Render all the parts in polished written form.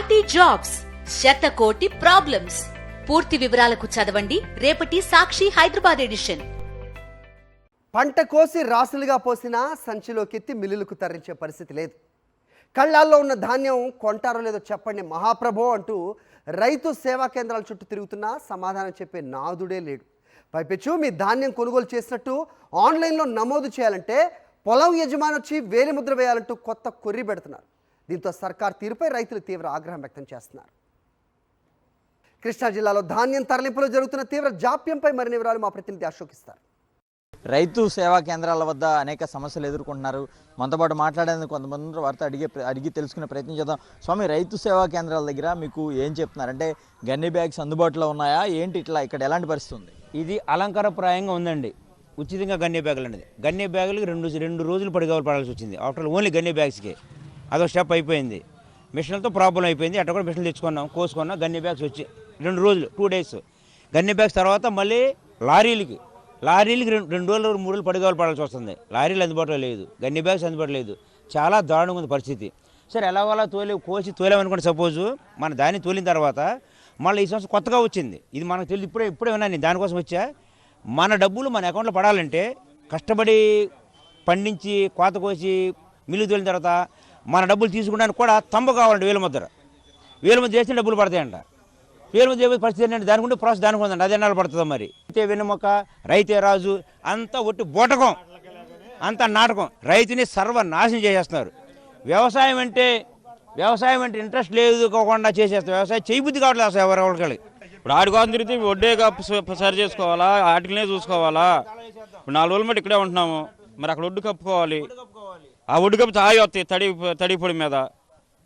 కోటి జాబ్స్, శతకోటి ప్రాబ్లమ్స్. పూర్తి వివరాలకు చదవండి రేపటి సాక్షి హైదరాబాద్ ఎడిషన్. పంట కోసి రాసులుగా పోసినా సంచిలోకెత్తి మిల్లులకు తరలించే పరిస్థితి లేదు. కళ్ళాల్లో ఉన్న ధాన్యం కొంటారో లేదో చెప్పండి మహాప్రభో అంటూ రైతు సేవా కేంద్రాల చుట్టూ తిరుగుతున్నా సమాధానం చెప్పే నాదుడే లేడు. పైపెచ్చు మీ ధాన్యం కొనుగోలు చేసినట్టు ఆన్లైన్లో నమోదు చేయాలంటే పొలం యజమాని వచ్చి వేలిముద్ర వేయాలంటూ కొత్త కొర్రి పెడుతున్నారు. దీంతో సర్కార్ తీరుపై రైతులు తీవ్ర ఆగ్రహం వ్యక్తం చేస్తున్నారు. కృష్ణా జిల్లాలో ధాన్యం తరలింపులో జరుగుతున్న తీవ్ర జాప్యంపై మరిన్ని వివరాలు మా ప్రతినిధి అశోక్ ఇస్తారు. రైతు సేవా కేంద్రాల వద్ద అనేక సమస్యలు ఎదుర్కొంటున్నారు. మనతో పాటు మాట్లాడేందుకు కొంతమంది వారితో అడిగి తెలుసుకునే ప్రయత్నం చేద్దాం. స్వామి, రైతు సేవా కేంద్రాల దగ్గర మీకు ఏం చెప్తున్నారు? అంటే గన్ని బ్యాగ్స్ అందుబాటులో ఉన్నాయా ఏంటి? ఇట్లా ఇక్కడ ఎలాంటి పరిస్థితి ఉంది? ఇది అలంకారప్రాయంగా ఉందండి. ఉచితంగా గన్ని బ్యాగులు అనేది గన్ని బ్యాగులకి రెండు రోజులు పడాల్సి వచ్చింది. ఆఫ్టర్ ఓన్లీ గన్ని బ్యాగ్స్కి అదొక స్టెప్ అయిపోయింది. మిషన్లతో ప్రాబ్లం అయిపోయింది. అట్లా కూడా మిషన్లు తెచ్చుకున్నాం, కోసుకున్నాం. గన్ని బ్యాగ్స్ వచ్చి 2 రోజులు 2 డేస్ గన్ని బ్యాగ్స్ తర్వాత మళ్ళీ లారీలకి 2 రోజులు 3 రోజులు పడాల్సి వస్తుంది. లారీలు అందుబాటులో లేదు, గన్ని బ్యాగ్స్ అందుబాటులో లేదు. చాలా దారుణంగా ఉంది పరిస్థితి. సరే ఎలాగోలా కోసి తోలేమనుకోండి. సపోజు మన దాన్ని తోలిన తర్వాత మళ్ళీ ఈ సంవత్సరం కొత్తగా వచ్చింది. ఇది మనకు తెలియదు, ఇప్పుడే విన్నాను నేను. దానికోసం వచ్చా. మన డబ్బులు మన అకౌంట్లో పడాలంటే కష్టపడి పండించి కోత కోసి మిల్లు తోలిన తర్వాత మన డబ్బులు తీసుకున్నానికి కూడా తంబ కావాలంటే వేలుముద్ర చేసిన డబ్బులు పడతాయంట. వేలుముద్ర చేసే పరిస్థితి ఏంటంటే దానికి ఉండే ప్రాసెస్ దానికి ఉందండి. 10 ఏళ్ళు పడుతుందో మరి. రైతే వెన్నెముక, రైతే రాజు, అంతా ఒట్టి బోటకం, అంతా నాటకం. రైతుని సర్వనాశనం చేసేస్తున్నారు. వ్యవసాయం అంటే ఇంట్రెస్ట్ లేదు కాకుండా చేసేస్తారు. వ్యవసాయం చేయబుద్ధి కావట్లేదు అసలు ఎవరికి. ఇప్పుడు ఆడి కోసం తిరిగితే వడ్డే సరి చేసుకోవాలా, ఆటికనే చూసుకోవాలా. ఇప్పుడు 4 రోజుల మట్టి ఇక్కడే ఉంటున్నాము, మరి అక్కడ ఒడ్డు కప్పుకోవాలి. ఆ ఒడ్డు కప్పు తాగి వస్తాయి తడి పొడి మీద.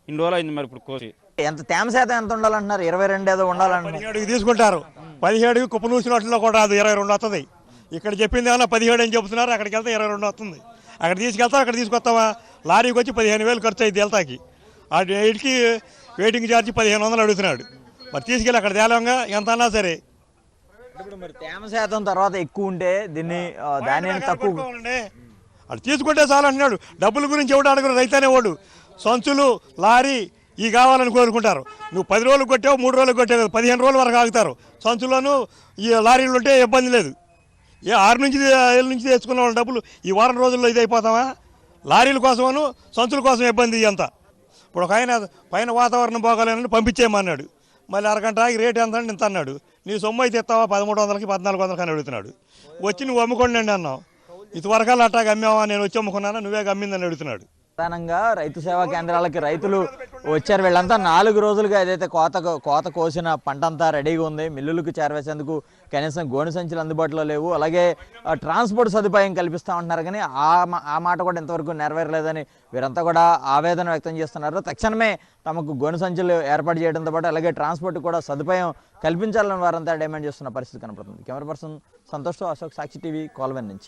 ఇన్ని రోజులు అయింది మరి ఇప్పుడు కోసి. ఎంత తేమ శాతం ఎంత ఉండాలంటున్నారు? 22 ఏదో ఉండాలంటున్నారు. 17కి తీసుకుంటారు. 17కి కుప్ప నూసినట్లో కూడా అది 22 వస్తుంది. ఇక్కడ చెప్పింది ఏమన్నా 17 అని చెప్తున్నారు. అక్కడికి వెళ్తే 22 వస్తుంది. అక్కడ తీసుకెళ్తాం, అక్కడ తీసుకొస్తావా? లారీకి వచ్చి 15,000 ఖర్చు అయింది వెళ్తాకి. ఆ ఇంటికి వెయిటింగ్ ఛార్జ్ 1500 అడుగుతున్నాడు. మరి తీసుకెళ్ళి అక్కడ తేలంగా ఎంత అన్నా సరే. ఇప్పుడు మరి తేమ శాతం తర్వాత ఎక్కువ ఉంటే దీన్ని ధాన్యాన్ని తక్కువ అది తీసుకుంటే చాలు అంటున్నాడు. డబ్బుల గురించి ఎవడు అడగరు, రైతనే వాడు. సంచులు, లారీ ఇవి కావాలని కోరుకుంటారు. నువ్వు 10 రోజులు కొట్టావు, 3 రోజులు కొట్టావు, 15 రోజుల వరకు ఆగుతారు. సంచులను ఈ లారీలు ఉంటే ఇబ్బంది లేదు. 6 నుంచి 7 నుంచి తెచ్చుకున్న వాళ్ళ డబ్బులు ఈ వారం రోజుల్లో ఇది అయిపోతావా? లారీల కోసమను సంచుల కోసం ఇబ్బంది అంతా. ఇప్పుడు ఒక ఆయన పైన వాతావరణం బాగాలేనని పంపించేయమన్నాడు. మళ్ళీ అరగంట ఆగి రేటు ఎంత అంటే ఇంత అన్నాడు. నీ సొమ్ము అయితే ఇస్తావా 1300కి 1400 అని అడుగుతున్నాడు. వచ్చి నువ్వు అమ్ముకోండి అండి అన్నావు. ఇంతవరకాలు అట్టాగా అమ్మావా? నేను వచ్చి అమ్ముకున్నానా, నువ్వే అమ్మిందని అడుగుతున్నాడు. ప్రధానంగా రైతు సేవా కేంద్రాలకి రైతులు వచ్చారు. వీళ్ళంతా 4 రోజులుగా ఏదైతే కోత కోసిన పంట అంతా రెడీగా ఉంది. మిల్లులకు చేరవేసేందుకు కనీసం గోనె సంచులు అందుబాటులో లేవు. అలాగే ట్రాన్స్పోర్ట్ సదుపాయం కల్పిస్తూ ఉంటున్నారు. కానీ ఆ మాట కూడా ఇంతవరకు నెరవేరలేదని వీరంతా కూడా ఆవేదన వ్యక్తం చేస్తున్నారు. తక్షణమే తమకు గోనె సంచులు ఏర్పాటు చేయడంతో పాటు అలాగే ట్రాన్స్పోర్ట్ కూడా సదుపాయం కల్పించాలని వారంతా డిమాండ్ చేస్తున్న పరిస్థితి కనపడుతుంది. కెమెరా పర్సన్ సంతోష్తో అశోక్, సాక్షి టీవీ, కోల్వెన్ నుంచి.